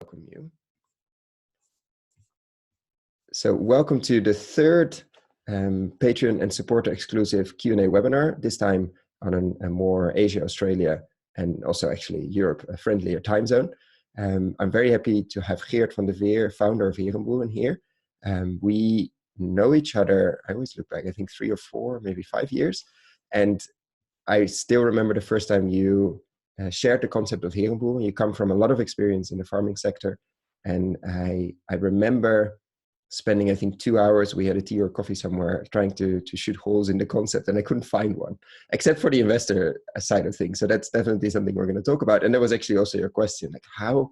welcome you. So welcome to the third Patreon and supporter exclusive Q&A webinar, this time on a more Asia, Australia, and also actually Europe friendlier time zone. I'm very happy to have Geert van Veer, founder of Herenboeren, here. We know each other, I always look back, I think 3 or 4, maybe 5 years. And I still remember the first time you shared the concept of Herenboeren. You come from a lot of experience in the farming sector. And I remember spending, I think, 2 hours, we had a tea or coffee somewhere, trying to shoot holes in the concept, and I couldn't find one, except for the investor side of things. So that's definitely something we're going to talk about. And that was actually also your question, like how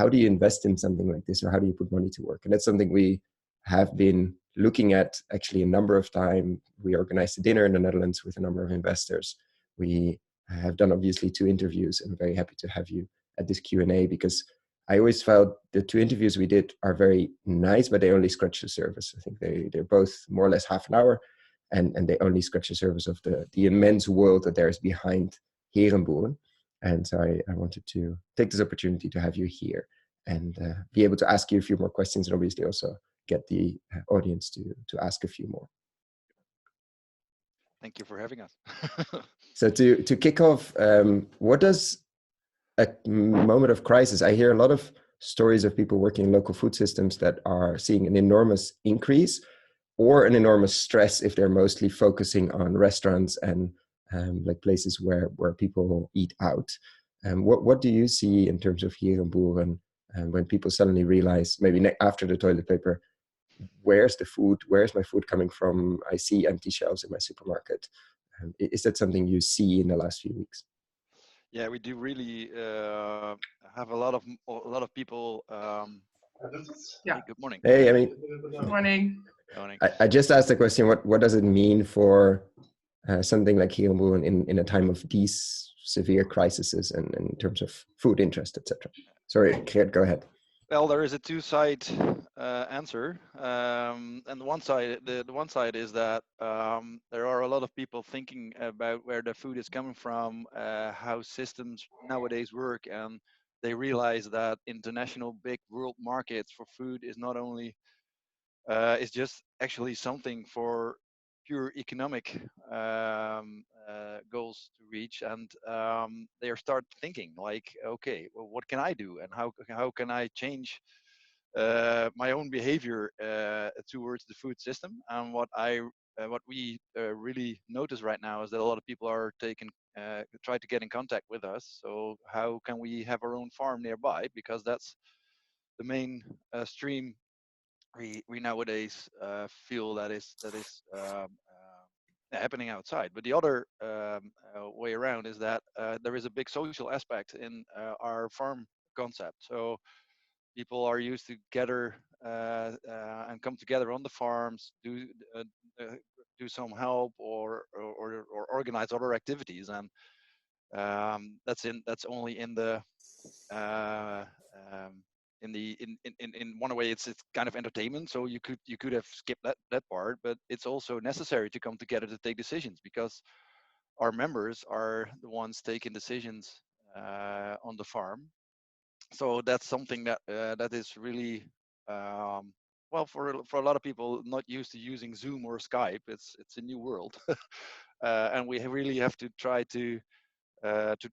do you invest in something like this, or how do you put money to work? And that's something we have been looking at actually a number of times. We organized a dinner in the Netherlands with a number of investors. We have done obviously 2 interviews, and I'm very happy to have you at this Q&A, because I always felt the 2 interviews we did are very nice, but they only scratch the surface. I think they're both more or less half an hour, and they only scratch the surface of the immense world that there is behind Herenboeren. And so I wanted to take this opportunity to have you here and be able to ask you a few more questions, and obviously also get the audience to ask a few more. Thank you for having us. So to kick off, what does a moment of crisis? I hear a lot of stories of people working in local food systems that are seeing an enormous increase or an enormous stress if they're mostly focusing on restaurants and like places where people eat out. What do you see in terms of Herenboeren when people suddenly realize, maybe after the toilet paper, where's the food? Where's my food coming from? I see empty shelves in my supermarket. Is that something you see in the last few weeks? Yeah, we do really have a lot of people. Yeah. Hey, good morning. Hey, I mean, Good morning. I just asked the question, what does it mean for something like Herenboeren in a time of these severe crises and in terms of food interest, etc.? Sorry, Geert, go ahead. Well, there is a two-side answer, and the one side is that there are a lot of people thinking about where the food is coming from, how systems nowadays work, and they realize that international big world markets for food is not only is just actually something for pure economic goals to reach, and they start thinking like, okay, well, what can I do, and how can I change my own behavior towards the food system? And what we really notice right now is that a lot of people are try to get in contact with us. So how can we have our own farm nearby? Because that's the main stream we nowadays feel that is happening outside. But the other way around is that there is a big social aspect in our farm concept. So people are used to gather and come together on the farms, do some help or organize other activities, and that's only in the in one way it's kind of entertainment, so you could have skipped that part, but it's also necessary to come together to take decisions, because our members are the ones taking decisions on the farm. So that's something that that is really well, for a lot of people not used to using Zoom or Skype, it's a new world. And we really have to try to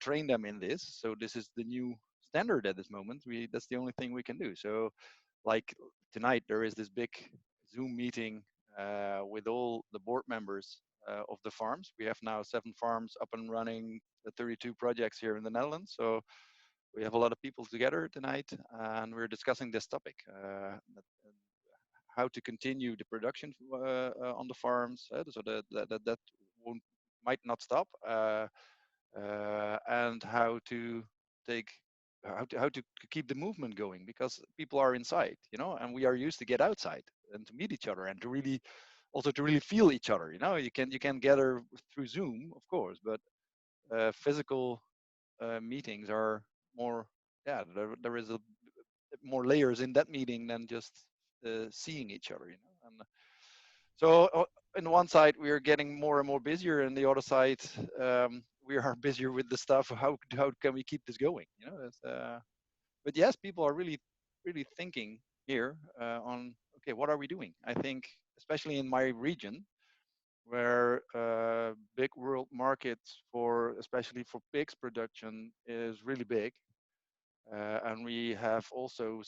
train them in this. So this is the new standard at this moment. That's the only thing we can do. So like tonight there is this big Zoom meeting with all the board members of the farms. We have now 7 farms up and running, 32 projects here in the Netherlands. So we have a lot of people together tonight, and we're discussing this topic: how to continue the production on the farms, so that might not stop, and how to keep the movement going, because people are inside, and we are used to get outside and to meet each other and to really feel each other. You can gather through Zoom, of course, but physical meetings are more, there is more layers in that meeting than just seeing each other, and so on the one side we are getting more and more busier, and the other side we are busier with the stuff. How can we keep this going? but yes, people are really thinking here on, okay, what are we doing? I think, especially in my region, where big world markets for, especially for pigs production, is really big, and we have also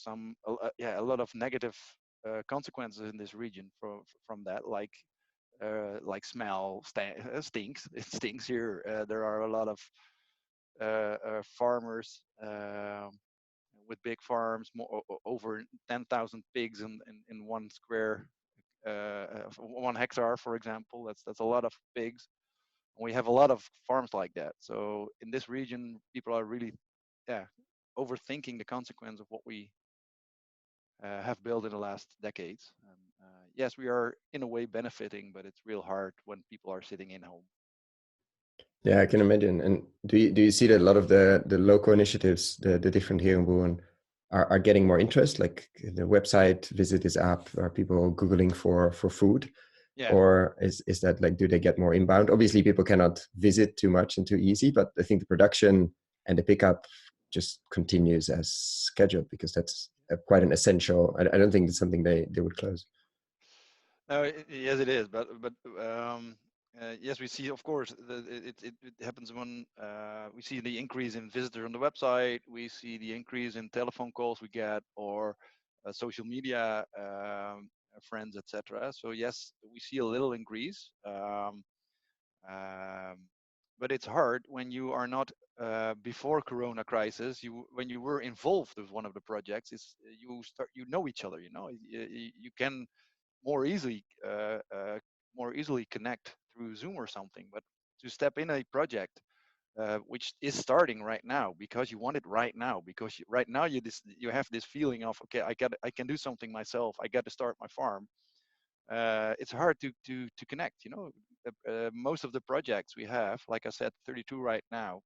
a lot of negative consequences in this region from that, like smell stinks. It stinks here. There are a lot of farmers with big farms, over 10,000 pigs in 1 hectare, for example. That's a lot of pigs. We have a lot of farms like that. So in this region, people are really, yeah, overthinking the consequence of what we have built in the last decades. And yes, we are in a way benefiting, but it's real hard when people are sitting in home. Yeah, I can imagine. And do you see that a lot of the local initiatives, the different Herenboeren, are getting more interest? Like the website, visit this app, are people Googling for food? Yeah. Or is that like, do they get more inbound? Obviously, people cannot visit too much and too easy, but I think the production and the pickup just continues as scheduled, because that's quite an essential. I don't think it's something they would close. No, yes, it is. But yes, we see, of course, it happens when we see the increase in visitors on the website. We see the increase in telephone calls we get, or social media friends, etc. So yes, we see a little increase. But it's hard when you are not before Corona crisis. When you were involved with one of the projects, you know each other. You can more easily connect through Zoom or something. But to step in a project which is starting right now, because you want it right now, because right now you have this feeling of, okay, I can do something myself. I got to start my farm. It's hard to connect. Most of the projects we have, like I said, 32 right now,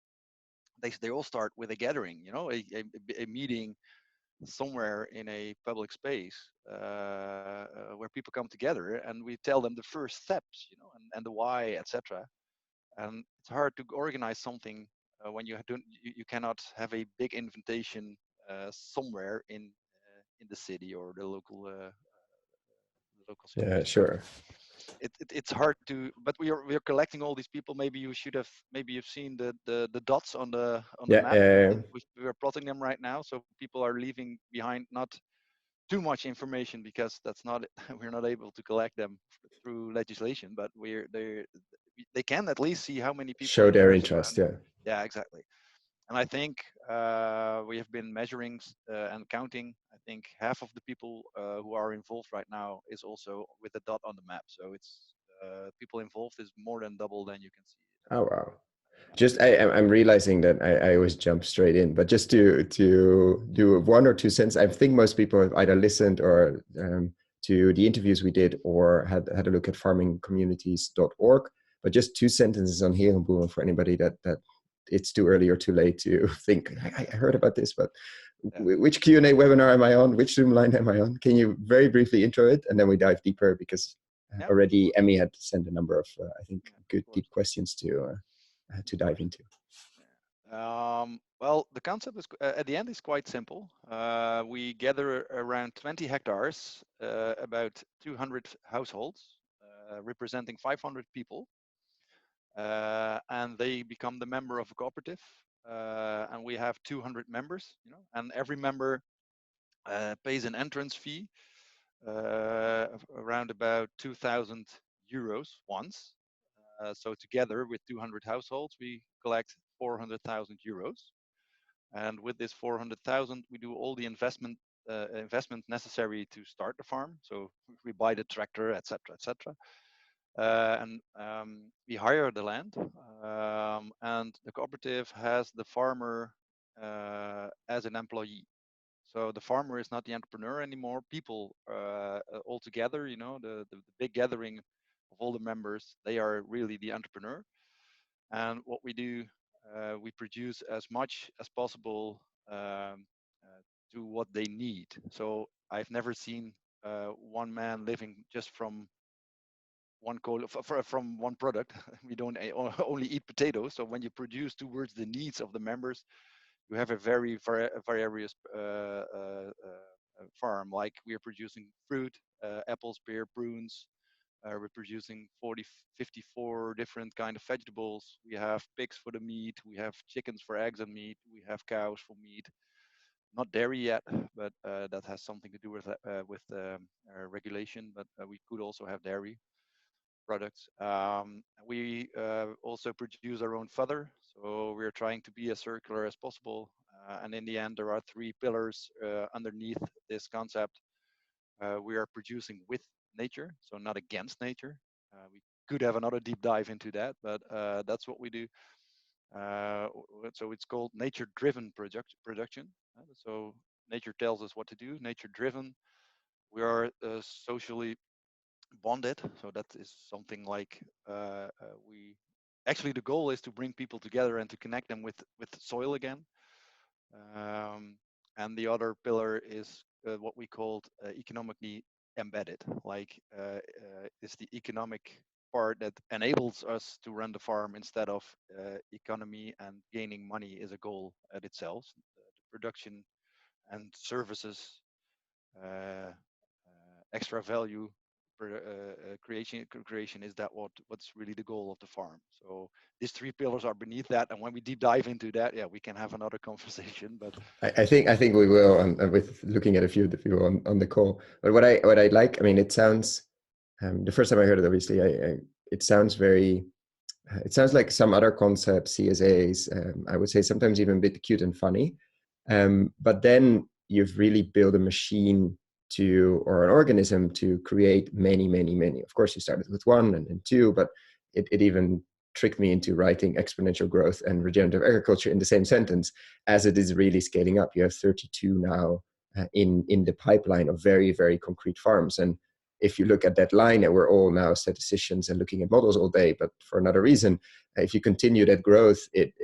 they all start with a gathering. A meeting somewhere in a public space where people come together, and we tell them the first steps, and the why, etc. And it's hard to organize something when you cannot have a big invitation somewhere in the city or the local city. Yeah, So sure. it's hard to, but we are collecting all these people. Maybe you've seen the dots on the map. We are plotting them right now, so people are leaving behind not too much information, because that's not we're not able to collect them through legislation, but they can at least see how many people show are their interested. interest. Yeah, exactly. And I think we have been measuring and counting. I think half of the people who are involved right now is also with a dot on the map. So it's people involved is more than double than you can see. Oh wow. Just I'm realizing that I always jump straight in, but just to do 1 or 2 cents, I think most people have either listened or to the interviews we did, or had a look at farmingcommunities.org. But just 2 sentences on Herenboeren for anybody that it's too early or too late to think, I heard about this, but which Q&A webinar am I on? Which Zoom line am I on? Can you very briefly intro it, and then we dive deeper, because already Emmy had sent a number of I think good deep questions to dive into. Well, the concept is at the end is quite simple. We gather around 20 hectares, about 200 households, representing 500 people, and they become the member of a cooperative. And we have 200 members, and every member pays an entrance fee around about 2,000 euros once. So together with 200 households, we collect 400,000 euros. And with this 400,000, we do all the investment necessary to start the farm. So we buy the tractor, etc., etc. And we hire the land, and the cooperative has the farmer as an employee. So the farmer is not the entrepreneur anymore. People all together, the big gathering of all the members, they are really the entrepreneur. And what we do, we produce as much as possible to what they need. So I've never seen one man living just from from one product. We don't only eat potatoes. So when you produce towards the needs of the members, you have a very various farm. Like we are producing fruit, apples, pear, prunes. We're producing 54 different kind of vegetables. We have pigs for the meat. We have chickens for eggs and meat. We have cows for meat. Not dairy yet, but that has something to do with regulation. But we could also have dairy products. We also produce our own fodder, so we're trying to be as circular as possible. And in the end, there are 3 pillars underneath this concept. We are producing with nature, so not against nature. We could have another deep dive into that, but that's what we do. So it's called nature-driven production. So nature tells us what to do, nature-driven. We are socially bonded, so that is something like we actually, the goal is to bring people together and to connect them with soil again. And the other pillar is what we called economically embedded, like is the economic part that enables us to run the farm instead of economy and gaining money is a goal at itself. The production and services, extra value creation is that what's really the goal of the farm. So these 3 pillars are beneath that, and when we deep dive into that, yeah, we can have another conversation. But I think we will with looking at a few of the people on the call. But what I like, I mean, it sounds the first time I heard it, obviously, it sounds very. It sounds like some other concepts, CSAs. I would say sometimes even a bit cute and funny. But then you've really built a machine or an organism to create many. Of course, you started with 1 and then 2, but it even tricked me into writing exponential growth and regenerative agriculture in the same sentence, as it is really scaling up. You have 32 now in the pipeline of very, very concrete farms. And if you look at that line, and we're all now statisticians and looking at models all day, but for another reason, if you continue that growth, it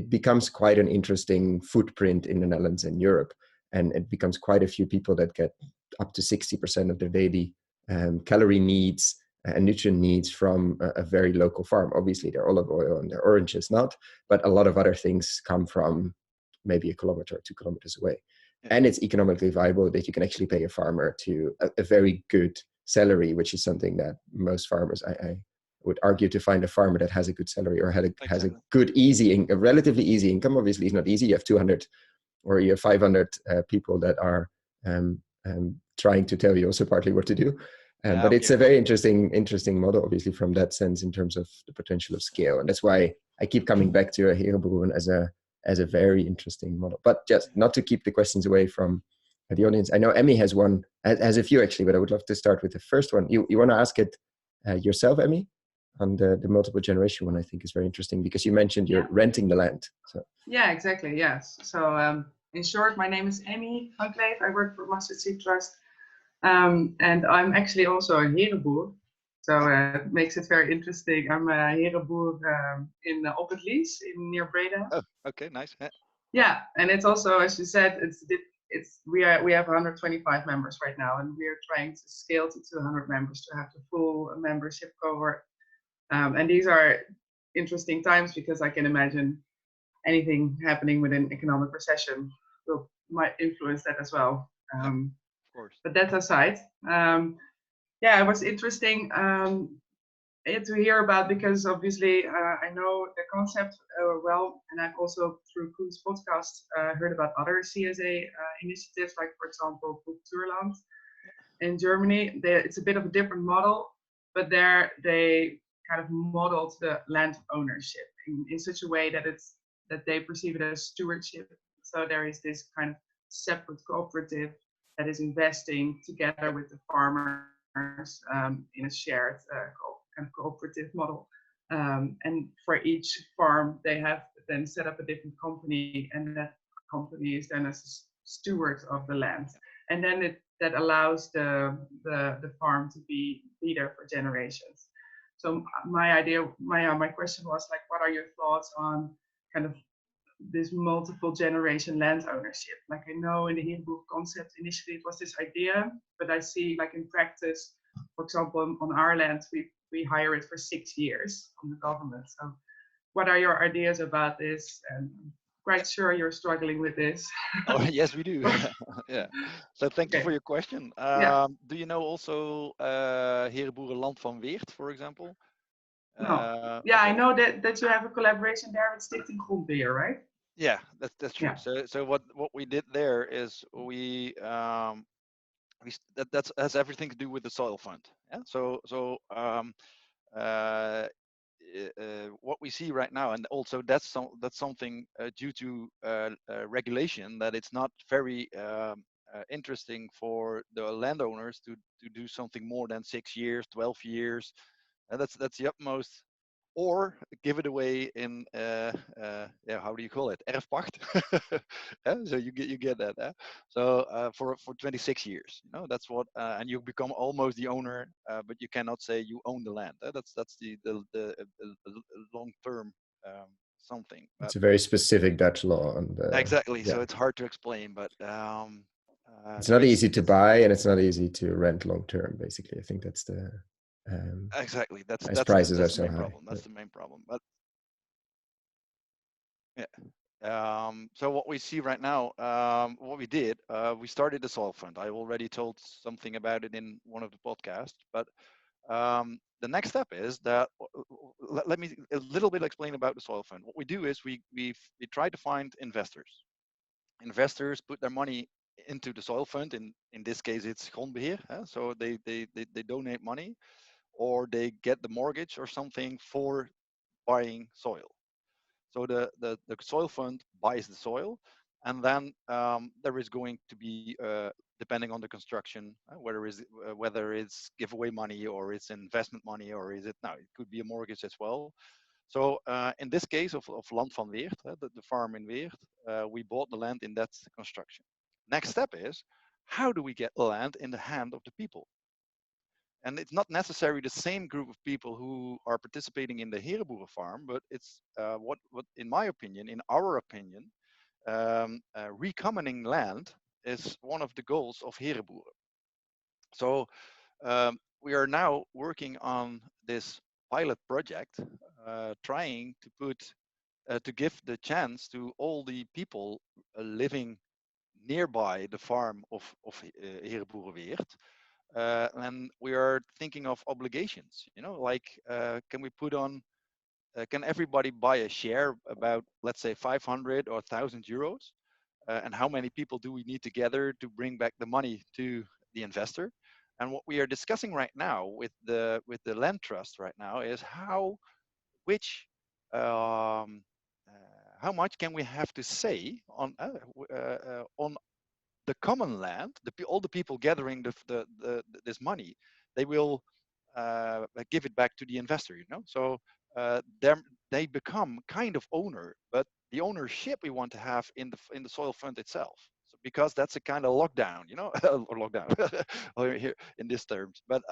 becomes quite an interesting footprint in the Netherlands and Europe. And it becomes quite a few people that get up to 60% of their daily calorie needs and nutrient needs from a very local farm. Obviously, their olive oil and their oranges not, but a lot of other things come from maybe 1 kilometer or 2 kilometers away. Yeah. And it's economically viable that you can actually pay a farmer to a very good salary, which is something that most farmers, I would argue, to find a farmer that has a good salary or has a good, a relatively easy income. Obviously, it's not easy. You have 200 or you have 500 people that are trying to tell you also partly what to do. But it's a very interesting model, obviously, from that sense in terms of the potential of scale. And that's why I keep coming back to Herenboeren as a very interesting model. But just not to keep the questions away from the audience. I know Emmy has a few actually, but I would love to start with the first one. You want to ask it yourself, Emmy? On the multiple generation one, I think is very interesting because you mentioned you're renting the land. So Yeah, exactly. Yes. So in short, my name is Emmy van Kleef. I work for Mustard Seed Trust, and I'm actually also a Herenboer. So it makes it very interesting. I'm a Herenboer in Op het Lies near Breda. Oh, okay, nice. Yeah, and it's also, as you said, we have 125 members right now, and we are trying to scale to 200 members to have the full membership cohort. And these are interesting times because I can imagine anything happening with an economic recession might influence that as well. Of course. But that aside, yeah, it was interesting to hear about because obviously I know the concept well, and I've also through Koen's podcast heard about other CSA initiatives, like for example Kulturland in Germany. It's a bit of a different model, but there they kind of modeled the land ownership in such a way that they perceive it as stewardship. So there is this kind of separate cooperative that is investing together with the farmers in a shared kind of cooperative model. And for each farm, they have then set up a different company, and that company is then as a steward of the land. And then that allows the farm to be there for generations. So my question was like, what are your thoughts on kind of this multiple generation land ownership? Like I know in the Herenboeren concept initially it was this idea, but I see like in practice, for example, on our land, we hire it for 6 years from the government. So what are your ideas about this? And quite sure you're struggling with this. Oh, yes, we do. Yeah. So thank you for Okay. your question. Yeah. Do you know also Herenboeren Land van Weert, for example? No. Yeah, I Okay. know that you have a collaboration there with Stichting Grondbeheer, right? Yeah, that's true. Yeah. So what we did there is that has everything to do with the soil fund. Yeah. Uh, what we see right now, and also that's something due to regulation, that it's not very interesting for the landowners to do something more than 6 years, 12 years. And that's the utmost, or give it away in yeah, how do you call it, erfpacht. Yeah, so you get that. So for 26 years, that's what, and you become almost the owner, but you cannot say you own the land. That's the long term something. It's a very specific Dutch law, and Exactly. yeah, So it's hard to explain, but it's so not easy to buy and it's not easy to rent long term. Basically, I think that's the exactly that's as prices are that's the so main high. problem. That's the main problem. But yeah. So what we see right now, what we did, we started the soil fund. I already told something about it in one of the podcasts, but the next step is that let me a little bit explain about the soil fund. What we do is we try to find investors. Investors put their money into the soil fund. In this case, it's grondbeheer. So they donate money, or they get the mortgage or something for buying soil. So the soil fund buys the soil, and then there is going to be, depending on the construction, whether it's giveaway money or it's investment money, or is it, no, it could be a mortgage as well. So in this case of Land van Weert, the farm in Weert, we bought the land in that construction. Next step is, how do we get land in the hand of the people? And it's not necessarily the same group of people who are participating in the Herenboeren farm, but it's what, in my opinion, in our opinion, recommoning land is one of the goals of Herenboeren. So we are now working on this pilot project, trying to to give the chance to all the people living nearby the farm of Herenboeren Weert. And we are thinking of obligations, like can we put on, can everybody buy a share about, let's say, 500 or 1,000 euros? And how many people do we need together to bring back the money to the investor? And what we are discussing right now with the land trust right now is which um, how much can we have to say on the common land, all the people gathering this money, they will give it back to the investor. So they become kind of owner, but the ownership we want to have in the soil fund itself. So because that's a kind of lockdown, or lockdown, or here in these terms. But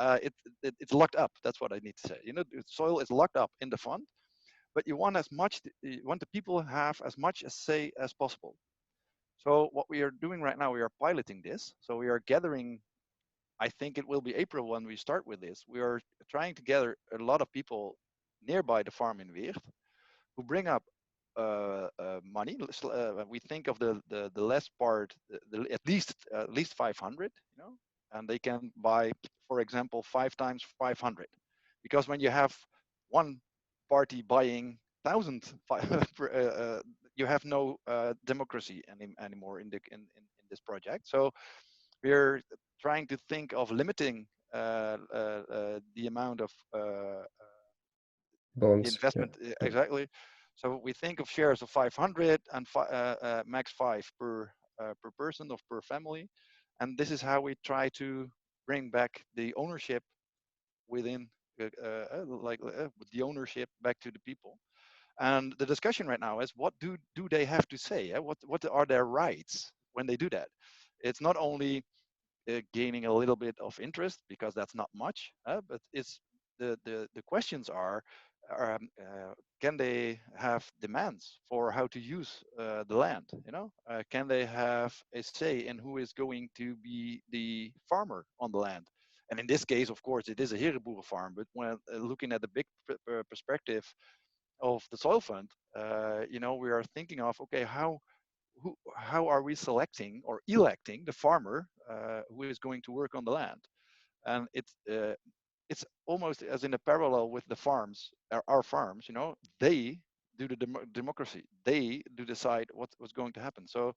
it's locked up. That's what I need to say. The soil is locked up in the fund, but you want you want the people to have as much as say as possible. So what we are doing right now, we are piloting this. So we are gathering, I think it will be April when we start with this. We are trying to gather a lot of people nearby the farm in Weert who bring up money. We think of the less part, at least 500, and they can buy, for example, 5 times 500, because when you have one party buying 1,000, you have no democracy anymore in this project. So we're trying to think of limiting the amount of Bonds, yeah, investment, exactly. So we think of shares of 500 and max 5 per person or per family, and this is how we try to bring back the ownership within the ownership back to the people. And the discussion right now is, what do they have to say? What are their rights when they do that? It's not only gaining a little bit of interest, because that's not much, but it's the questions are, can they have demands for how to use the land? Can they have a say in who is going to be the farmer on the land? And in this case, of course, it is a Herenboeren farm, but when looking at the big perspective, of the soil fund, we are thinking of, okay, how are we selecting or electing the farmer who is going to work on the land? And it's almost as in a parallel with the farms, our farms. They do the democracy. They do decide what's going to happen. So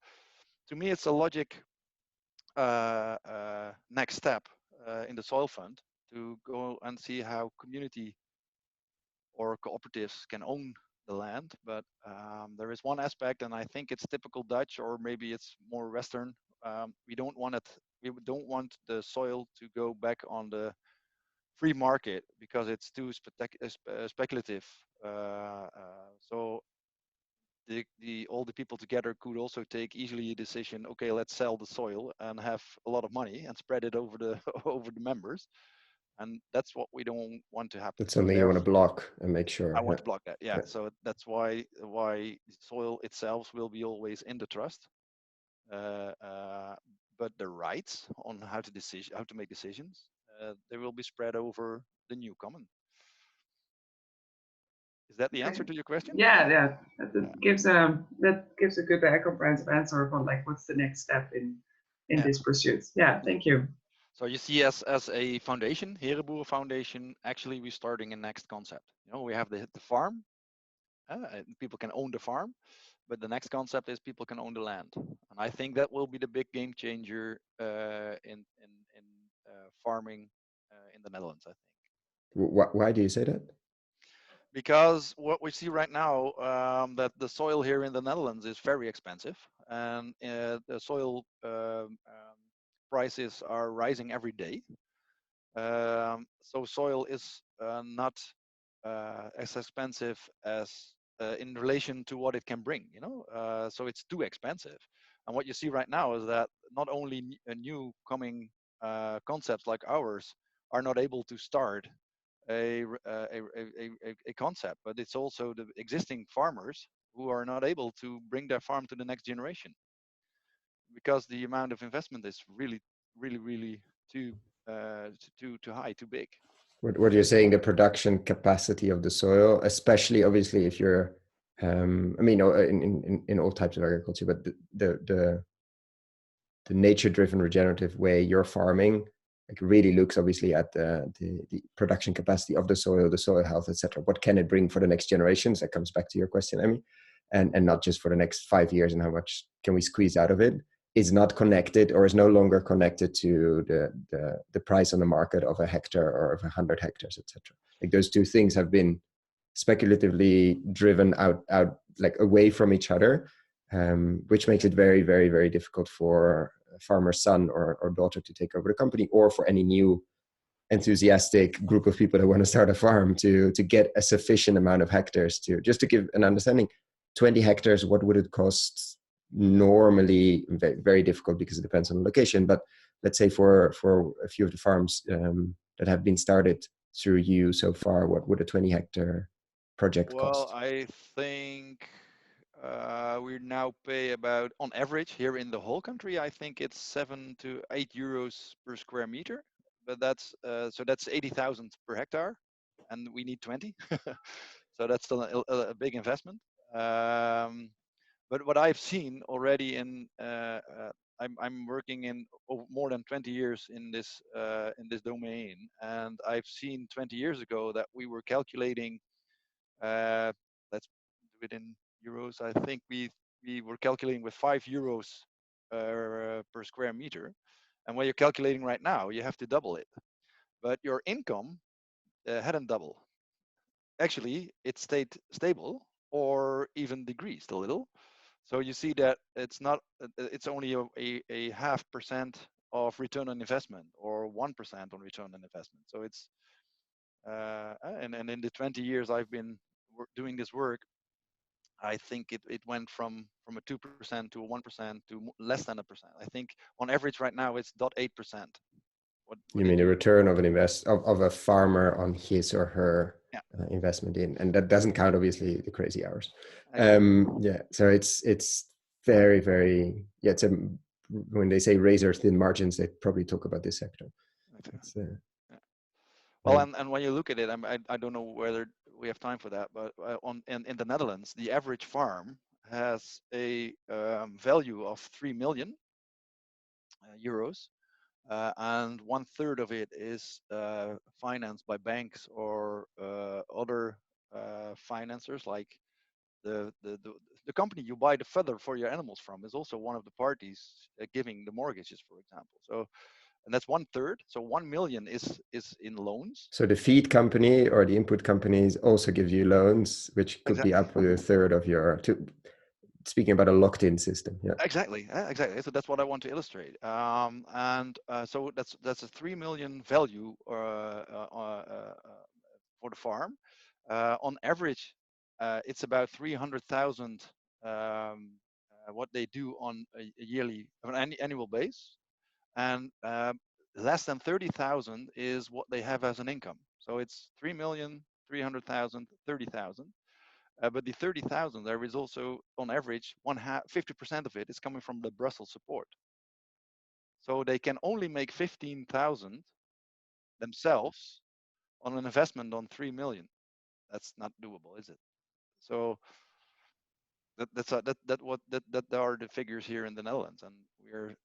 to me, it's a logic next step in the soil fund to go and see how community or cooperatives can own the land. But there is one aspect, and I think it's typical Dutch, or maybe it's more Western. We don't want it. We don't want the soil to go back on the free market because it's too speculative. So all the people together could also take easily a decision. Okay, let's sell the soil and have a lot of money and spread it over the over the members. And that's what we don't want to happen. That's something you want to block and make sure. I want to block that. Yeah. So that's why soil itself will be always in the trust. But the rights on how to make decisions, they will be spread over the new common. Is that the answer to your question? Yeah. That gives a good comprehensive answer on like what's the next step in this pursuit. Yeah, thank you. So you see, as a foundation, Herenboeren Foundation, actually we're starting a next concept. We have the farm. People can own the farm, but the next concept is people can own the land, and I think that will be the big game changer in farming in the Netherlands. I think. Why do you say that? Because what we see right now, that the soil here in the Netherlands is very expensive, and the soil prices are rising every day. So soil is not as expensive as in relation to what it can bring, so it's too expensive. And what you see right now is that not only new coming concepts like ours are not able to start a concept, but it's also the existing farmers who are not able to bring their farm to the next generation because the amount of investment is really too high, too big. What you're saying, the production capacity of the soil, especially obviously if you're, in all types of agriculture, but the nature-driven regenerative way you're farming, like really looks obviously at the production capacity of the soil health, etc. What can it bring for the next generations? That comes back to your question, and not just for the next 5 years and how much can we squeeze out of it. Is not connected or is no longer connected to the price on the market of a hectare or of 100 hectares, etc. Like those two things have been speculatively driven out like away from each other, which makes it very, very, very difficult for a farmer's son or daughter to take over the company, or for any new enthusiastic group of people that want to start a farm to get a sufficient amount of hectares to, just to give an understanding, 20 hectares, what would it cost? Normally very, very difficult because it depends on the location, but let's say for a few of the farms that have been started through you so far, what would a 20 hectare project cost? Well, I think we now pay about, on average here in the whole country, I think it's 7 to 8 euros per square meter, but that's 80,000 per hectare, and we need 20. So that's still a big investment. But what I've seen already I'm working in more than 20 years in this domain, and I've seen 20 years ago that we were calculating. Let's do it in euros. I think we were calculating with 5 euros per square meter, and when you're calculating right now, you have to double it. But your income hadn't doubled. Actually, it stayed stable or even decreased a little. So you see that it's only a 0.5% of return on investment or 1% on return on investment. So it's and in the 20 years I've been doing this work, I think it went from a 2% to a 1% to less than 1%. I think on average right now it's 0.8%. You mean the return of of a farmer on his or her investment in, and that doesn't count obviously the crazy hours. So it's very, very when they say razor thin margins, they probably talk about this sector. Well, and when you look at it, I don't know we have time for that. But in the Netherlands, the average farm has a value of 3 million euros, and 1/3 of it is financed by banks or other financiers, like the company you buy the fodder for your animals from is also one of the parties giving the mortgages, for example. So, and that's 1/3. So 1 million is in loans. So the feed company or the input companies also give you loans, which could be up to 1/3 of your. Speaking about a locked-in system, yeah. Exactly. So that's what I want to illustrate. So that's a 3 million value for the farm. On average, it's about 300,000 what they do on a yearly, on an annual base, and less than 30,000 is what they have as an income. So it's 3,300,000, 30,000. But the 30,000, there is also on average 50% of it is coming from the Brussels support. So they can only make 15,000 themselves on an investment on 3 million. That's not doable, is it? So that are the figures here in the Netherlands, and we're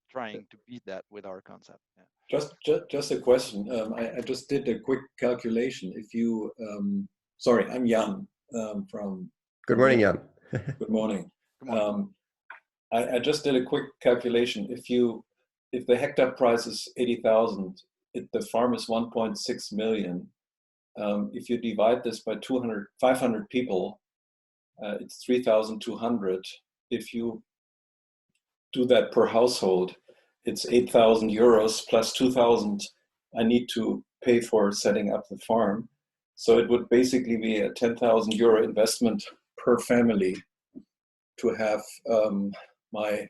trying to beat that with our concept. Yeah. Just a question. I just did a quick calculation. If you, sorry, I'm Jan from. Good morning, Jan. Good morning. Good morning. I just did a quick calculation. If the hectare price is 80,000, the farm is 1.6 million. If you divide this by 500 people, it's 3,200. If you do that per household, it's 8,000 euros plus 2,000 I need to pay for setting up the farm. So it would basically be a 10,000 euro investment per family to have my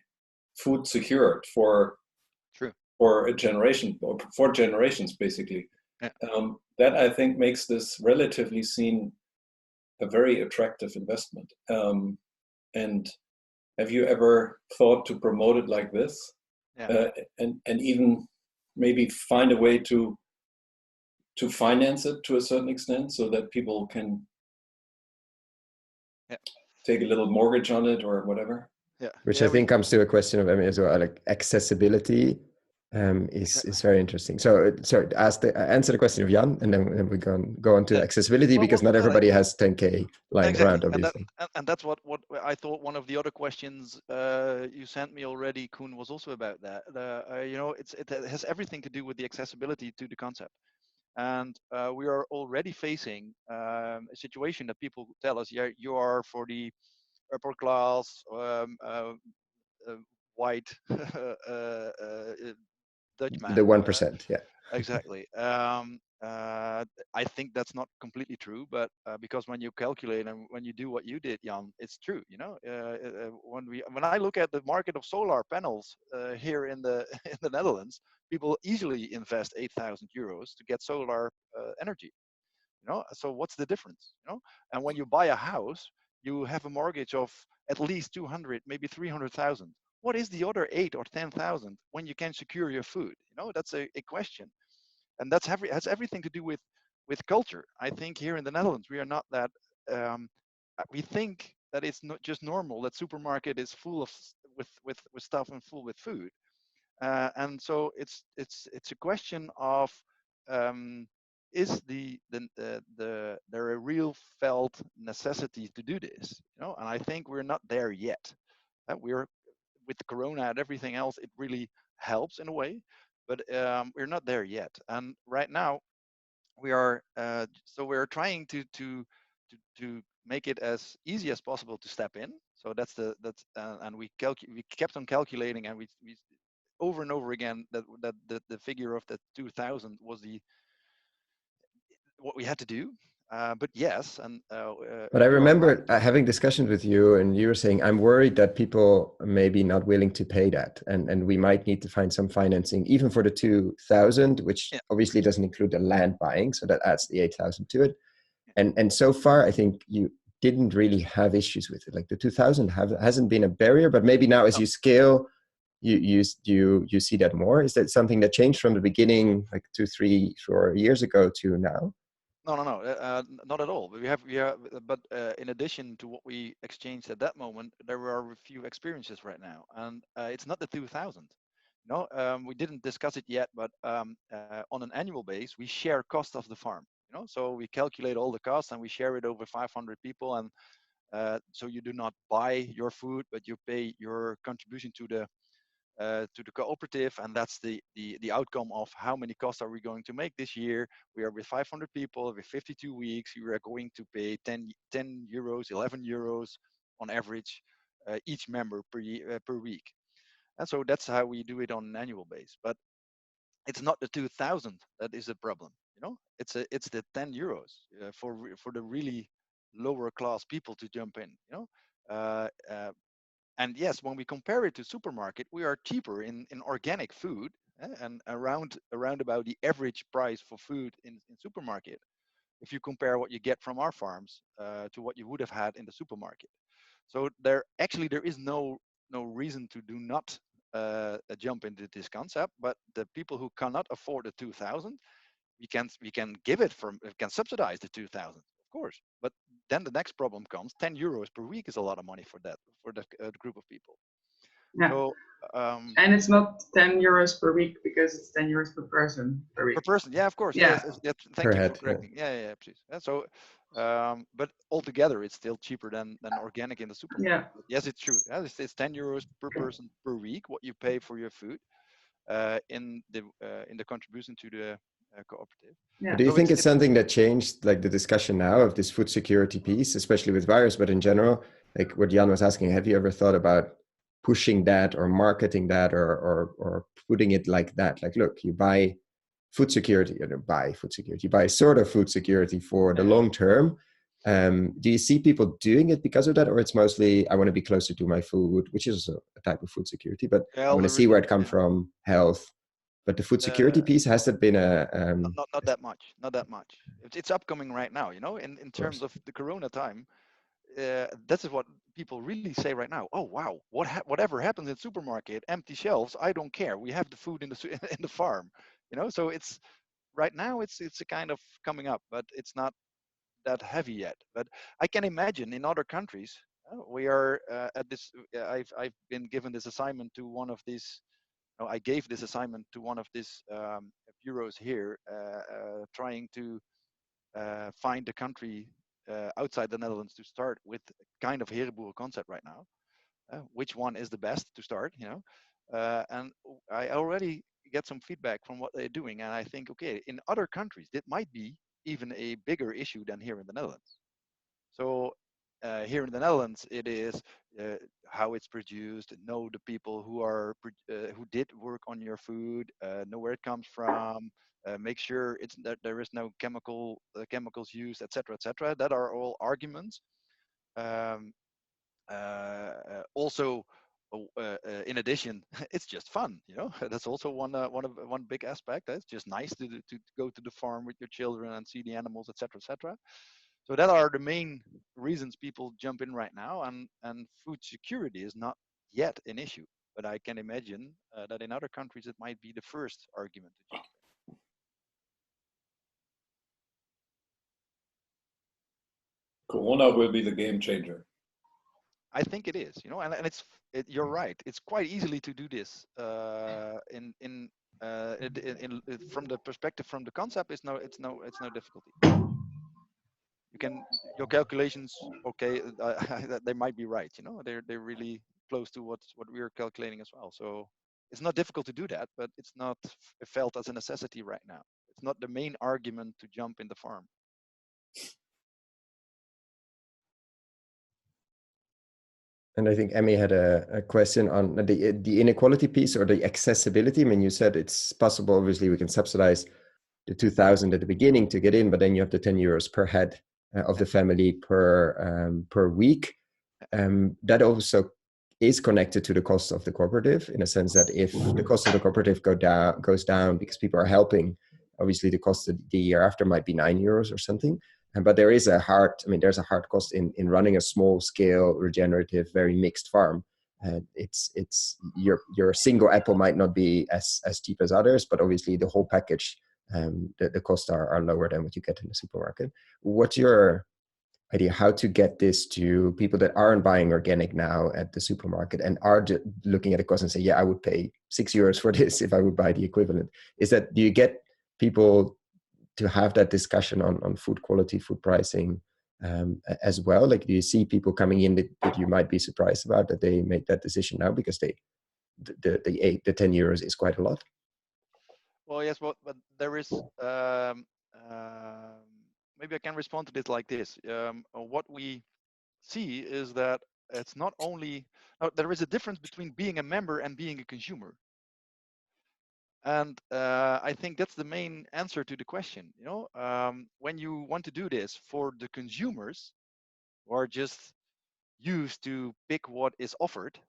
food secured for a generation, or for generations, basically. Yeah. That I think makes this relatively seen a very attractive investment. And have you ever thought to promote it like this? Yeah. And even maybe find a way to finance it to a certain extent so that people can take a little mortgage on it or whatever? Yeah. Which I think comes to a question of, as well, like accessibility is very interesting. So answer the question of Jan, and then we go on to accessibility, because not everybody has 10K lying around, obviously. And that's what I thought. One of the other questions you sent me already, Koen, was also about that. It has everything to do with the accessibility to the concept. And we are already facing a situation that people tell us, yeah, you are for the upper class, white Dutchman. The 1%, yeah. Exactly. I think that's not completely true, but because when you calculate and when you do what you did, Jan, it's true. When I look at the market of solar panels here in the Netherlands, people easily invest 8,000 euros to get solar energy. So what's the difference? And when you buy a house, you have a mortgage of at least 200, maybe 300,000. What is the other 8 or 10,000 when you can secure your food? That's a question, and has everything to do with culture. I think here in the Netherlands we are not that. We think that it's not just normal that supermarket is full of with stuff and full with food, and so it's a question of is there a real felt necessity to do this? And I think we're not there yet. We're with Corona and everything else, it really helps in a way, but we're not there yet. And right now, we are we're trying to make it as easy as possible to step in. So and we kept on calculating, and we over and over again that the figure of the 2,000 was what we had to do. But yes, and but I remember having discussions with you, and you were saying, I'm worried that people may be not willing to pay that, and we might need to find some financing even for the 2,000, which obviously doesn't include the land buying, so that adds the 8,000 to it. And so far, I think you didn't really have issues with it. Like the 2,000 hasn't been a barrier, but maybe now as you scale, you see that more. Is that something that changed from the beginning, like 2, 3, 4 years ago to now? No, not at all. But in addition to what we exchanged at that moment, there were a few experiences right now, and it's not the 2000. No, we didn't discuss it yet, but on an annual base, we share cost of the farm. So we calculate all the costs and we share it over 500 people, and so you do not buy your food, but you pay your contribution to the cooperative, and that's the outcome of how many costs are we going to make this year. We are with 500 people with 52 weeks. We are going to pay 10 euros, 11 euros on average each member per week, and so that's how we do it on an annual base. But it's not the 2000 that is the problem. It's the 10 euros for the really lower class people to jump in. Uh, uh, and yes, when we compare it to supermarket, we are cheaper in organic food, and around about the average price for food in supermarket, if you compare what you get from our farms to what you would have had in the supermarket. So there is no reason to do not jump into this concept. But the people who cannot afford the 2000, we can give it from, we can subsidize the 2000, of course. But then the next problem comes: 10 euros per week is a lot of money for that, for the group of people. Yeah. So and it's not 10 euros per week, because it's 10 euros per person per week. per person, yeah, of course. Yeah. Thank you head, for correcting. Yeah, please. So but altogether it's still cheaper than organic in the supermarket. Yeah. Yes, it's true. It's 10 euros per person per week what you pay for your food in the contribution to the cooperative. Yeah. But do you So think it's something that changed, like the discussion now of this food security piece, especially with virus, but in general, like what Jan was asking, have you ever thought about pushing that or marketing that or putting it like that? Like, look, you buy food security, or buy food security, you buy sort of food security for the long term. Do you see people doing it because of that, or it's mostly, I want to be closer to my food, which is also a type of food security, but I want to see where it comes from, health. But the food security piece, has that been a not that much, it's upcoming right now, in terms of the corona time. This is what people really say right now. Oh wow, whatever happens in supermarket, empty shelves, I don't care, we have the food in the in the farm. So it's right now, it's a kind of coming up, but it's not that heavy yet. But I can imagine in other countries, we are at this. I've been given this assignment to one of these. No, I gave this assignment to one of these bureaus here, trying to find a country outside the Netherlands to start with kind of Herenboeren concept right now. Which one is the best to start? And I already get some feedback from what they're doing, and I think, okay, in other countries, it might be even a bigger issue than here in the Netherlands. So here in the Netherlands, it is how it's produced, know the people who did work on your food, know where it comes from, make sure that there is no chemicals used, etc., etc. That are all arguments. Also, in addition, it's just fun. That's also one big aspect. It's just nice to go to the farm with your children and see the animals, etc., etc. So that are the main reasons people jump in right now, and food security is not yet an issue. But I can imagine that in other countries it might be the first argument to jump in. Corona will be the game changer. I think it is, and you're right. It's quite easily to do this from the perspective, from the concept. It's no difficulty. Your calculations, okay, they might be right. They're really close to what we are calculating as well. So it's not difficult to do that, but it's not felt as a necessity right now. It's not the main argument to jump in the farm. And I think Emmy had a question on the inequality piece or the accessibility. I mean, you said it's possible, obviously, we can subsidize the 2000 at the beginning to get in, but then you have the 10 euros per head of the family per week. That also is connected to the cost of the cooperative, in a sense that if the cost of the cooperative goes down because people are helping, obviously the cost of the year after might be 9 euros or something. But there is there's a hard cost in running a small scale, regenerative, very mixed farm. It's your single apple might not be as cheap as others, but obviously the whole package the costs are lower than what you get in the supermarket. What's your idea how to get this to people that aren't buying organic now at the supermarket and are looking at the cost and say, yeah, I would pay €6 for this if I would buy the equivalent? Is that, do you get people to have that discussion on food quality, food pricing as well? Like, do you see people coming in that you might be surprised about, that they make that decision now because the €10 is quite a lot? Well, yes, but there is, maybe I can respond to this like this. What we see is that it's not only, there is a difference between being a member and being a consumer. And I think that's the main answer to the question. You know, when you want to do this for the consumers who are just used to pick what is offered,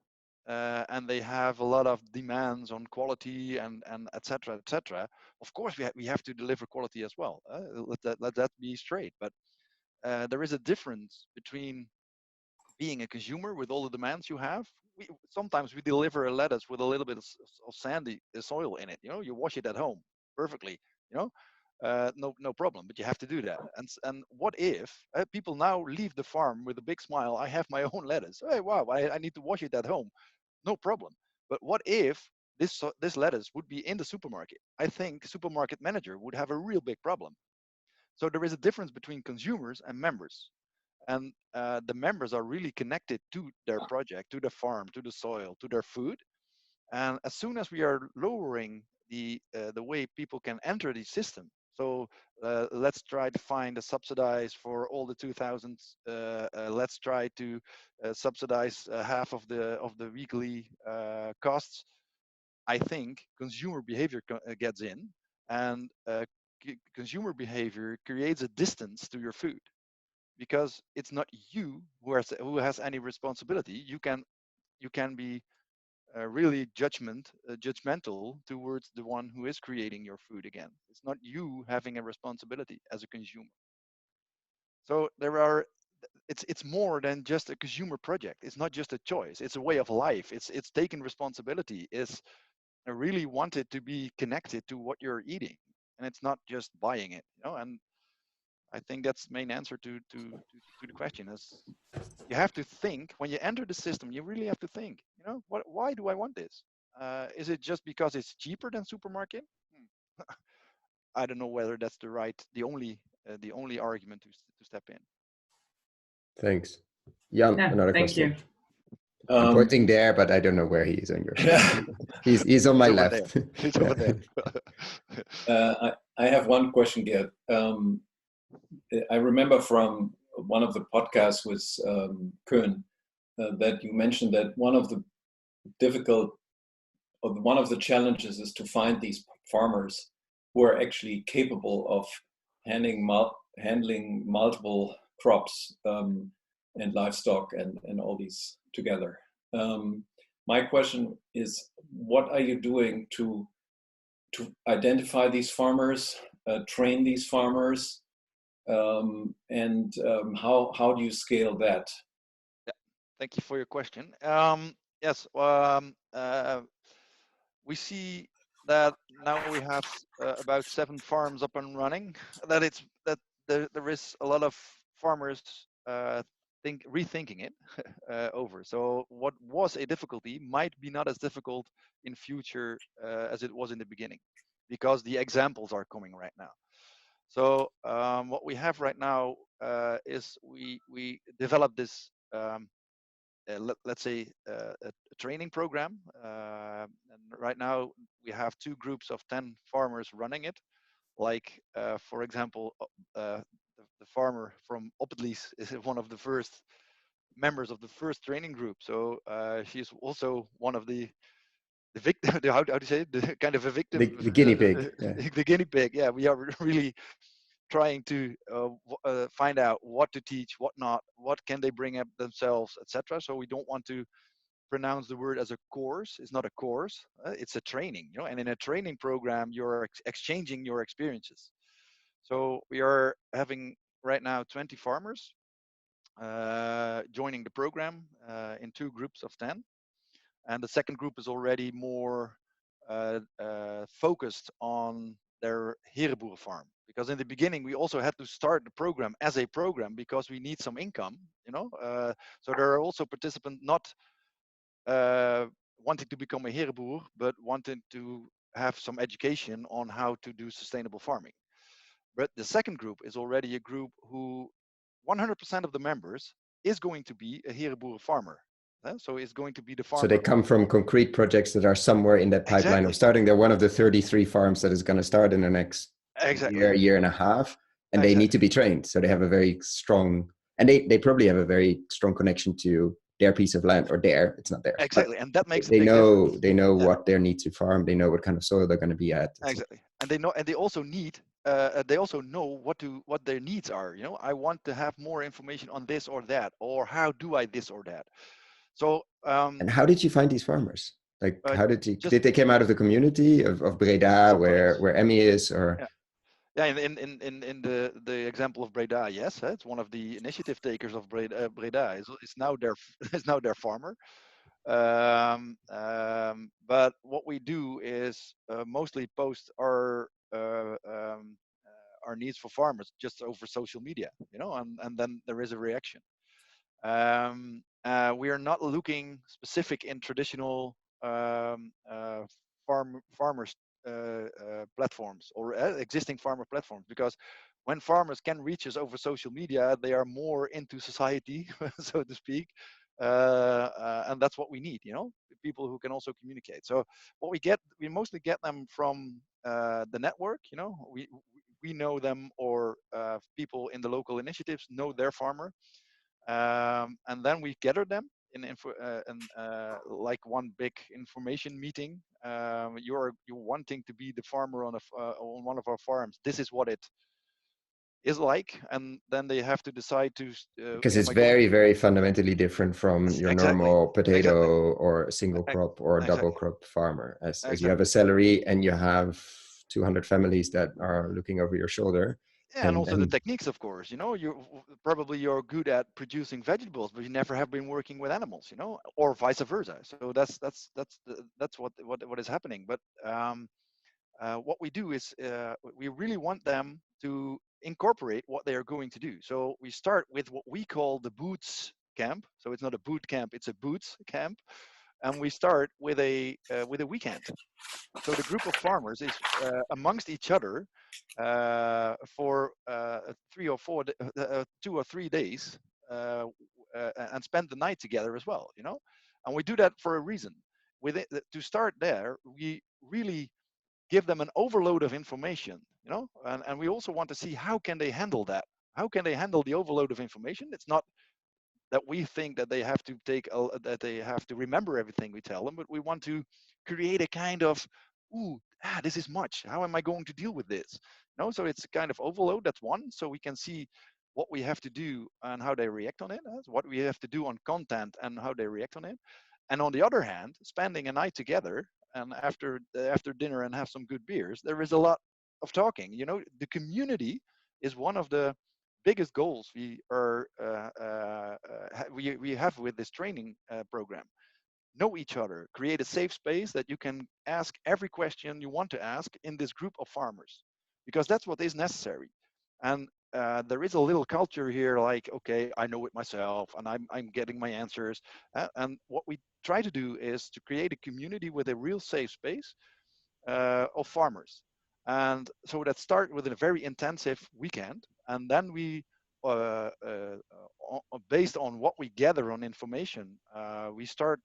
and they have a lot of demands on quality and etc. etc. Of course, we have to deliver quality as well. Let that be straight. But there is a difference between being a consumer with all the demands you have. Sometimes we deliver a lettuce with a little bit of sandy soil in it. You know, you wash it at home perfectly. You know, no problem. But you have to do that. And what if people now leave the farm with a big smile? I have my own lettuce. Hey, wow! I need to wash it at home. No problem. But what if this lettuce would be in the supermarket? I think supermarket manager would have a real big problem. So there is a difference between consumers and members. And the members are really connected to their project, to the farm, to the soil, to their food. And as soon as we are lowering the way people can enter the system, so let's try to find a subsidize for all the 2000s. Let's try to subsidize half of the weekly costs. I think consumer behavior gets in, and consumer behavior creates a distance to your food, because it's not you who has any responsibility. You can be really judgmental towards the one who is creating your food again. It's not you having a responsibility as a consumer. So it's more than just a consumer project. It's not just a choice. It's a way of life. It's taking responsibility. It's really wanted to be connected to what you're eating, and it's not just buying it. You know, and I think that's the main answer to the question. Is you have to think when you enter the system. You really have to think. You know, why do I want this? Is it just because it's cheaper than supermarket? I don't know whether that's the only argument to step in. Thanks, Jan. Yeah, another thank question. you. I'm pointing there, but I don't know where he is on your screen. he's on my left. He's over there. I have one question, Geert. I remember from one of the podcasts with Koen that you mentioned that one of the challenges is to find these farmers who are actually capable of handling multiple crops and livestock and all these together. My question is, what are you doing to identify these farmers, train these farmers, and how do you scale that? Yeah, thank you for your question. Yes, we see that now we have about 7 farms up and running. That there is a lot of farmers rethinking it over. So what was a difficulty might be not as difficult in future as it was in the beginning, because the examples are coming right now. So what we have right now is we developed this let's say a training program, and right now we have 2 groups of 10 farmers running it. Like for example, the farmer from Opetlies is one of the first members of the first training group. So she's also one of the victim. How do you say it? The kind of a victim. The guinea pig. Yeah. The guinea pig. Yeah, we are really trying to find out what to teach, what not, what can they bring up themselves, etc. So we don't want to pronounce the word as a course. It's not a course, it's a training, you know. And in a training program, you're exchanging your experiences. So we are having right now 20 farmers joining the program in 2 groups of 10, and the second group is already more focused on their Herenboeren farm. Because in the beginning, we also had to start the program as a program because we need some income, so there are also participants not wanting to become a Herenboer, but wanting to have some education on how to do sustainable farming. But the second group is already a group who 100% of the members is going to be a Herenboeren farmer. So it's going to be the farmer. So they come from concrete projects that are somewhere in that pipeline of starting. They're one of the 33 farms that is going to start in the next year and a half, and they need to be trained. So they have a very strong, and they probably have a very strong connection to their piece of land, or it's not theirs. Exactly, and that makes they know what they need to farm. They know what kind of soil they're going to be at. Exactly, and they also need. They also know what their needs are. I want to have more information on this or that, or how do I this or that. So and how did you find these farmers? Like, how did they came out of the community of Breda, where Emmy is, or? Yeah, in the example of Breda, yes, it's one of the initiative takers of Breda is now their farmer. But what we do is mostly post our needs for farmers just over social media, and then there is a reaction. We are not looking specific in traditional farmers platforms or existing farmer platforms, because when farmers can reach us over social media, they are more into society, so to speak, and that's what we need. People who can also communicate. So what we mostly get them from the network. We know them, or people in the local initiatives know their farmer. And then we gather them in like one big information meeting. You're wanting to be the farmer on one of our farms. This is what it is like, and then they have to decide to because it's very, very fundamentally different from your normal potato or a single crop or a double crop farmer, as you have a salary and you have 200 families that are looking over your shoulder. Yeah, and also the techniques, of course. You're good at producing vegetables, but you never have been working with animals, or vice versa. So that's what is happening. But what we do is we really want them to incorporate what they are going to do. So we start with what we call the boots camp. So it's not a boot camp; it's a boots camp, and we start with a weekend. So the group of farmers is amongst each other for 2 or 3 days, and spend the night together as well. And we do that for a reason. To start there, we really give them an overload of information, and we also want to see how can they handle that. How can they handle the overload of information? It's not that we think that they have to that they have to remember everything we tell them, but we want to create a kind of, this is much. How am I going to deal with this? So it's a kind of overload. That's one. So we can see what we have to do and how they react on it. What we have to do on content and how they react on it. And on the other hand, spending a night together and after dinner and have some good beers, there is a lot of talking. The community is one of the biggest goals we have with this training program. Know each other, create a safe space that you can ask every question you want to ask in this group of farmers, because that's what is necessary. And there is a little culture here, like, okay, I know it myself, and I'm getting my answers. And what we try to do is to create a community with a real safe space of farmers. And so that start with a very intensive weekend, and then we, based on what we gather on information, we start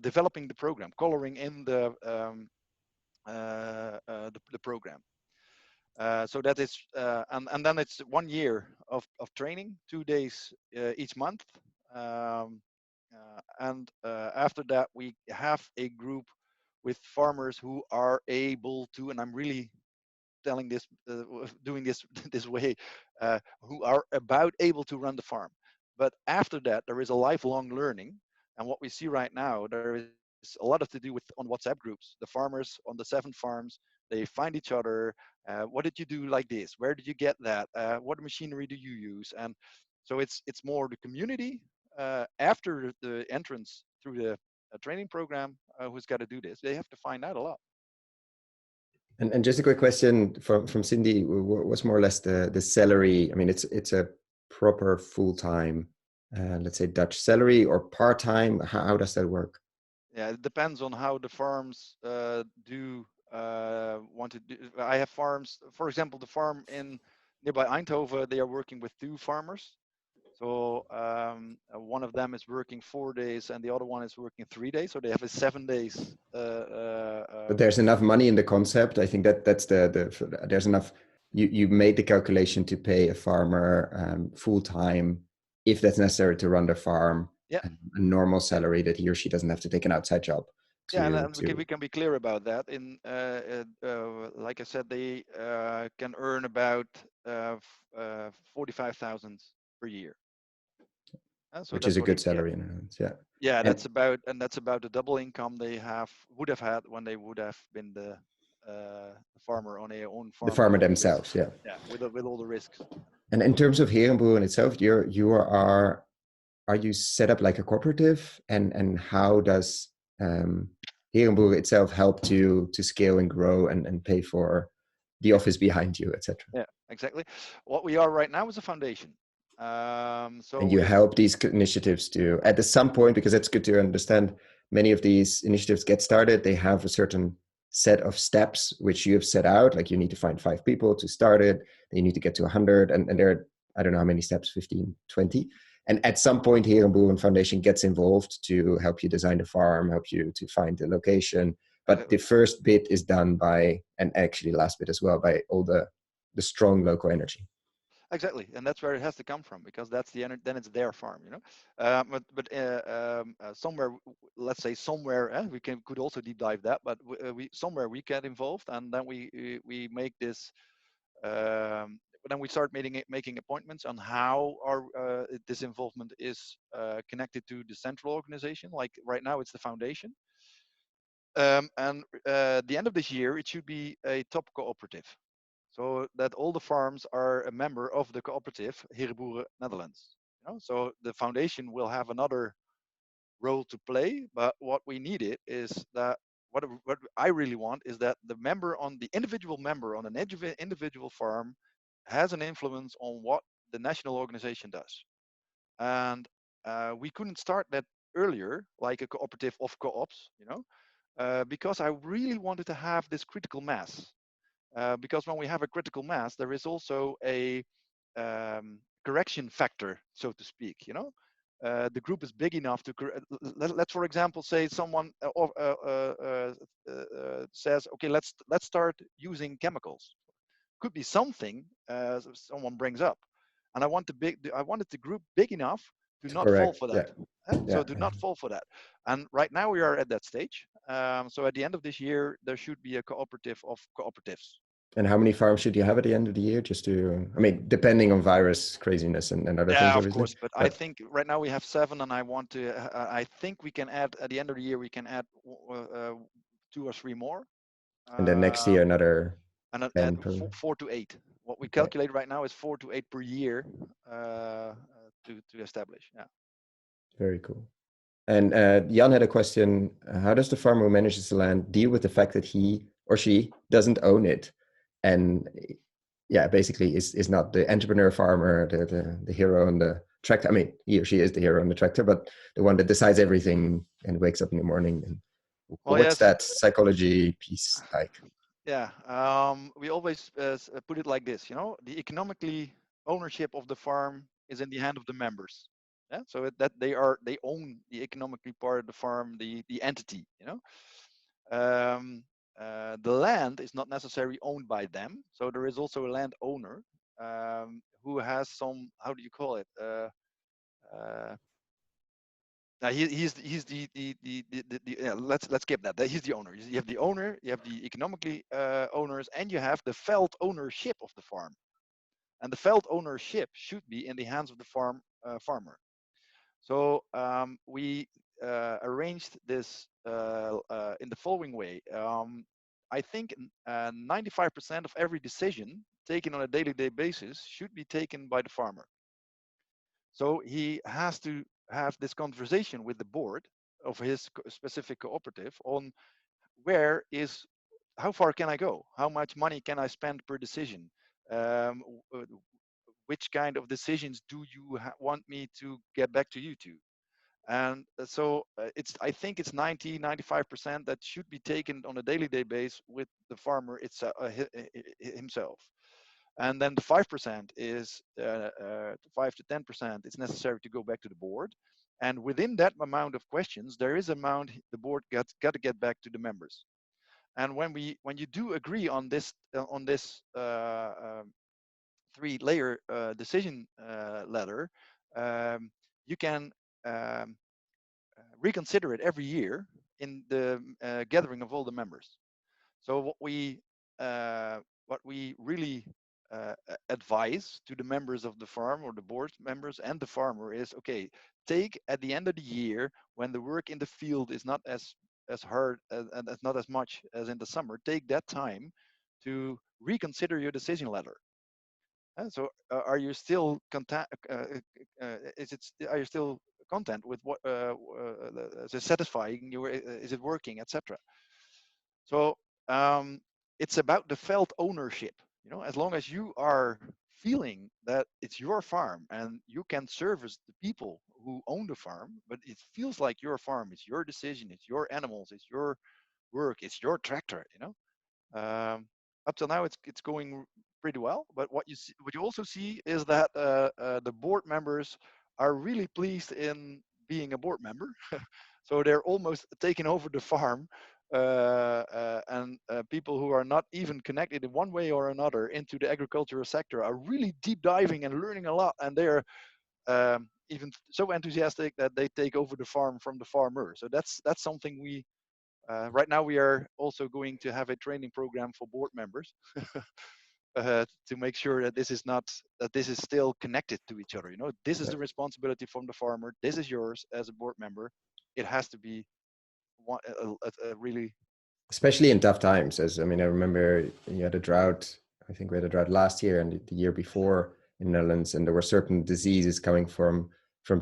developing the program, coloring in the program. So that is, and then it's 1 year of training, 2 days each month. And after that, we have a group with farmers who are able to, and I'm really telling this, doing this this way, who are about able to run the farm. But after that, there is a lifelong learning. And what we see right now, there is a lot of to do with on WhatsApp groups. The farmers on the 7 farms, they find each other. What did you do like this? Where did you get that? What machinery do you use? And so it's more the community after the entrance through the training program who's got to do this. They have to find out a lot. And just a quick question from Cindy, what's more or less the salary? I mean, it's a proper full-time, let's say Dutch salary, or part-time. How does that work? Yeah, it depends on how the farms do want to do. I have farms, for example, the farm in nearby Eindhoven, they are working with 2 farmers. So one of them is working 4 days and the other one is working 3 days. So they have a 7 days. But there's enough money in the concept. I think that's there's enough. You made the calculation to pay a farmer full time if that's necessary to run the farm. Yeah. A normal salary that he or she doesn't have to take an outside job. Yeah, and we can be clear about that. In like I said, they can earn about 45,000 per year. So which is a good salary in Netherlands. Yeah. Yeah, that's about the double income they would have had when they would have been the farmer on their own farm. The farmer themselves, yeah. Yeah, with all the risks. And in terms of Herenboeren itself, are you set up like a cooperative, and how does Herenboeren itself help to scale and grow and pay for the office behind you, etc.? Yeah, exactly. What we are right now is a foundation. And you help these initiatives to, at some point, because it's good to understand, many of these initiatives get started, they have a certain set of steps which you have set out, like you need to find 5 people to start it, then you need to get to 100, and there are, I don't know how many steps, 15, 20. And at some point, Herenboeren Foundation gets involved to help you design the farm, help you to find the location. But the first bit is done by, and actually last bit as well, by all the strong local energy. Exactly, and that's where it has to come from, because that's the energy. Then it's their farm, you know. But somewhere, let's say somewhere, we could also deep dive that. But we somewhere we get involved, and then we make this. Then we start making appointments on how this involvement is connected to the central organization. Like right now, it's the foundation. And the end of this year, it should be a top cooperative, so that all the farms are a member of the cooperative Herenboeren Netherlands. You know, so the foundation will have another role to play, but what we need is that what I really want is that the individual member on an individual farm has an influence on what the national organization does. And we couldn't start that earlier, like a cooperative of co-ops, you know, because I really wanted to have this critical mass. Because when we have a critical mass, there is also a correction factor, so to speak. You know, the group is big enough to. Let's, for example, say someone says, "Okay, let's start using chemicals." Could be something someone brings up, and I wanted the group big enough to not fall for that. Yeah. So do not fall for that. And right now we are at that stage. So at the end of this year, there should be a cooperative of cooperatives. And how many farms should you have at the end of the year? Just to, I mean, depending on virus craziness and other things. Yeah, of course. But I think right now we have 7, and I want to. I think we can add at the end of the year. We can add 2 or 3 more. And then next year another. And 4 to 8. What we calculate right now is 4 to 8 per year to establish. Yeah. Very cool. And Jan had a question. How does the farmer who manages the land deal with the fact that he or she doesn't own it? And yeah, basically is not the entrepreneur farmer, the hero on the tractor. I mean, he or she is the hero on the tractor, but the one that decides everything and wakes up in the morning. And what's that psychology piece like? Yeah, we always put it like this, you know, the economically ownership of the farm is in the hand of the members. Yeah, so that they own the economically part of the farm, the entity, you know. The land is not necessarily owned by them, so there is also a land owner who has some, how do you call it? He's the let's skip that. He's the owner. You have the owner, you have the economically owners, and you have the felt ownership of the farm. And the felt ownership should be in the hands of the farmer. So we arranged this in the following way. I think 95% of every decision taken on a day-to-day basis should be taken by the farmer. So he has to have this conversation with the board of his specific cooperative on where is how far can I go? How much money can I spend per decision? Which kind of decisions do you want me to get back to you to? And so I think it's 95% that should be taken on a daily basis with the farmer himself. And then the 5% is 5 to 10% it's necessary to go back to the board. And within that amount of questions, there is amount the board got to get back to the members. And when you do agree on this 3-layer decision ladder, you can reconsider it every year in the gathering of all the members. So what we really advise to the members of the farm, or the board members and the farmer, is, okay, take at the end of the year, when the work in the field is not as hard and not as much as in the summer, take that time to reconsider your decision ladder. So are you still content? Are you still content with what is it satisfying you? Is it working, etc.? So it's about the felt ownership. As long as you are feeling that it's your farm and you can service the people who own the farm, but it feels like your farm, it's your decision, it's your animals, it's your work, it's your tractor. Up till now, it's going pretty well. But what you also see is that the board members are really pleased in being a board member. So they're almost taking over the farm, and people who are not even connected in one way or another into the agricultural sector are really deep diving and learning a lot. And they're even so enthusiastic that they take over the farm from the farmer. So that's something we. Right now, we are also going to have a training program for board members to make sure that this is still connected to each other. This is the responsibility from the farmer. This is yours as a board member. It has to be a really, especially in tough times. I remember you had a drought. I think we had a drought last year and the year before in the Netherlands, and there were certain diseases coming from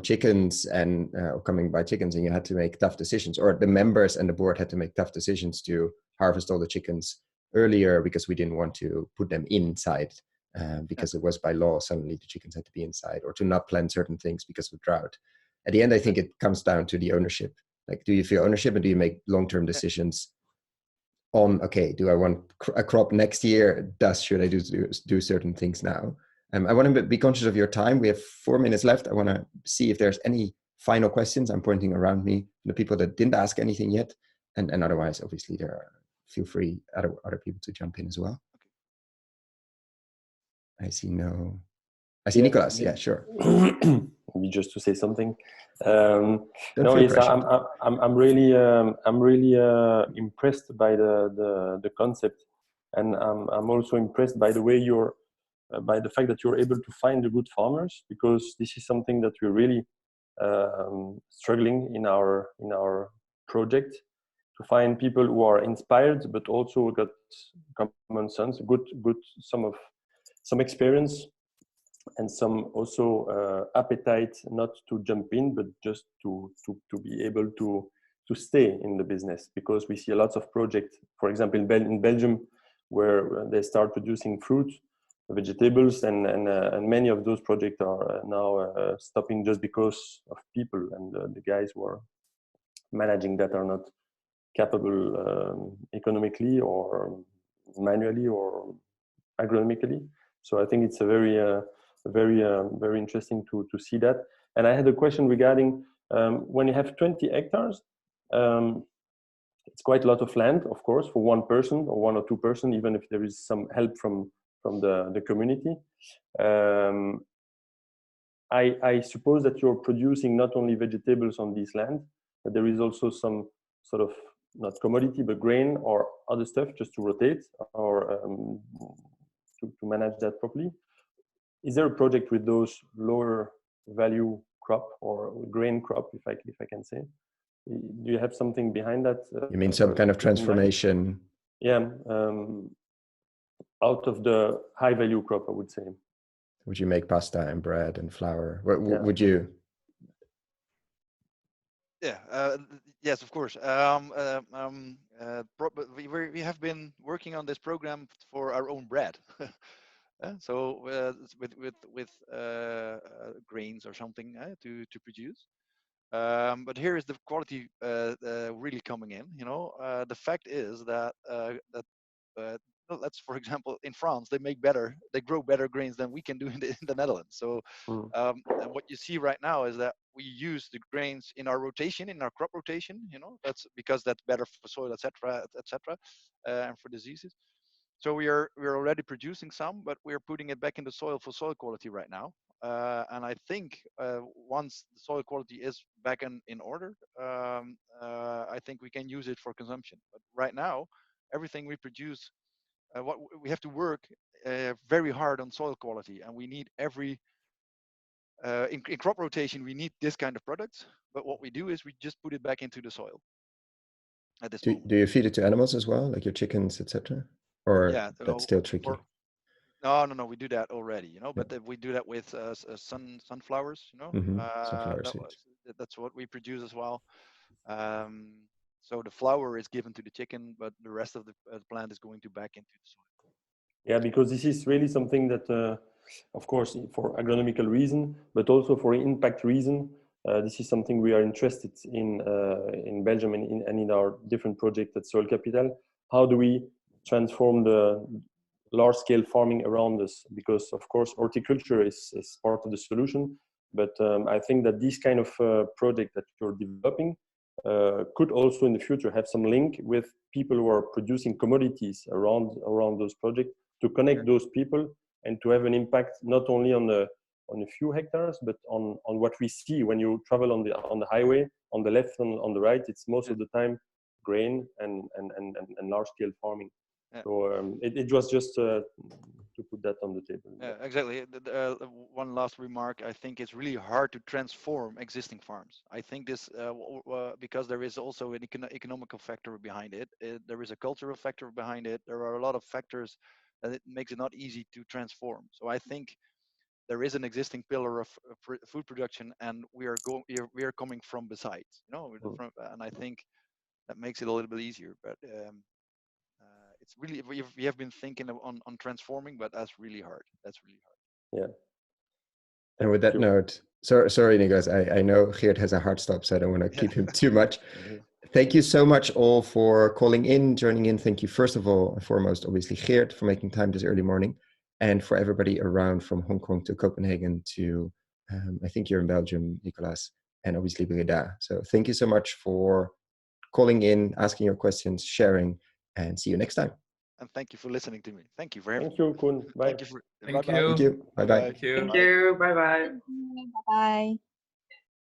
chickens and coming by chickens, and you had to make tough decisions, or the members and the board had to make tough decisions to harvest all the chickens earlier because we didn't want to put them inside because it was by law suddenly the chickens had to be inside, or to not plant certain things because of drought. At the end, I think it comes down to the ownership. Like, do you feel ownership, and do you make long-term decisions on, okay, do I want a crop next year? Should I do certain things now? I want to be conscious of your time. We have 4 minutes left. I want to see if there's any final questions. I'm pointing around me, the people that didn't ask anything yet. And otherwise, obviously, feel free, other people to jump in as well. I see Nicolas. Yeah, sure. Maybe just to say something. I'm really impressed by the concept, and I'm also impressed by the way by the fact that you're able to find the good farmers, because this is something that we're really struggling in our project, to find people who are inspired but also got common sense, some experience, and some also appetite not to jump in, but just to be able to stay in the business. Because we see a lot of projects, for example, in Belgium, where they start producing fruit, vegetables, and many of those projects are now stopping just because of people, and the guys who are managing that are not capable economically or manually or agronomically. So I think it's a very interesting to see that. And I had a question regarding when you have 20 hectares, it's quite a lot of land, of course, for one person or one or two person, even if there is some help from the community. I suppose that you're producing not only vegetables on this land, but there is also some sort of, not commodity, but grain or other stuff just to rotate or to manage that properly. Is there a project with those lower value crop or grain crop, if I can say? Do you have something behind that? You mean some kind of transformation? Yeah, out of the high value crop, I would say. Would you make pasta and bread and flour? Would you? Yeah, yes, of course. we have been working on this program for our own bread. So with grains or something to produce. But here is the quality really coming in. The fact is that let's, for example, in France, they grow better grains than we can do in the Netherlands. So and what you see right now is that we use the grains in our rotation, in our crop rotation. That's because that's better for soil, etc., and for diseases. So we are already producing some, but we are putting it back in the soil for soil quality right now. And I think once the soil quality is back in order, I think we can use it for consumption. But right now, everything we produce, what we have to work very hard on soil quality, and we need in crop rotation we need this kind of products. But what we do is we just put it back into the soil at this moment. Do you feed it to animals as well, like your chickens, etc.? Or Yeah, that's still tricky? No, we do that already, but we do that with sunflowers, Sunflower seeds. That's what we produce as well. So the flour is given to the chicken, but the rest of the plant is going back into the soil. Yeah, because this is really something that, of course, for agronomical reason, but also for impact reason, this is something we are interested in Belgium and in our different projects at Soil Capital. How do we transform the large-scale farming around us? Because, of course, horticulture is part of the solution, but I think that this kind of project that you're developing could also in the future have some link with people who are producing commodities around those projects, to connect those people and to have an impact not only on a few hectares, but on what we see when you travel on the highway, on the left and on the right. It's most of the time grain and large scale farming. So it was just to put that on the table. Yeah, exactly. One last remark. I think it's really hard to transform existing farms. I think this because there is also an economical factor behind it. There is a cultural factor behind it. There are a lot of factors that it makes it not easy to transform. So I think there is an existing pillar of food production, and we are coming from besides, and I think that makes it a little bit easier. But it's really, we have been thinking on transforming, but that's really hard. Yeah. And with that note, sorry, Nicolas, I know Geert has a hard stop, so I don't want to keep him too much. Thank you so much all for calling in, joining in. Thank you, first of all and foremost, obviously, Geert, for making time this early morning, and for everybody around from Hong Kong to Copenhagen to, I think you're in Belgium, Nicolas, and obviously Breda. So thank you so much for calling in, asking your questions, sharing, and see you next time. And thank you for listening to me. Thank you for having me. Thank you, Koen. Bye. Thank you. Thank you. Bye-bye. Thank you. Bye-bye. Bye-bye.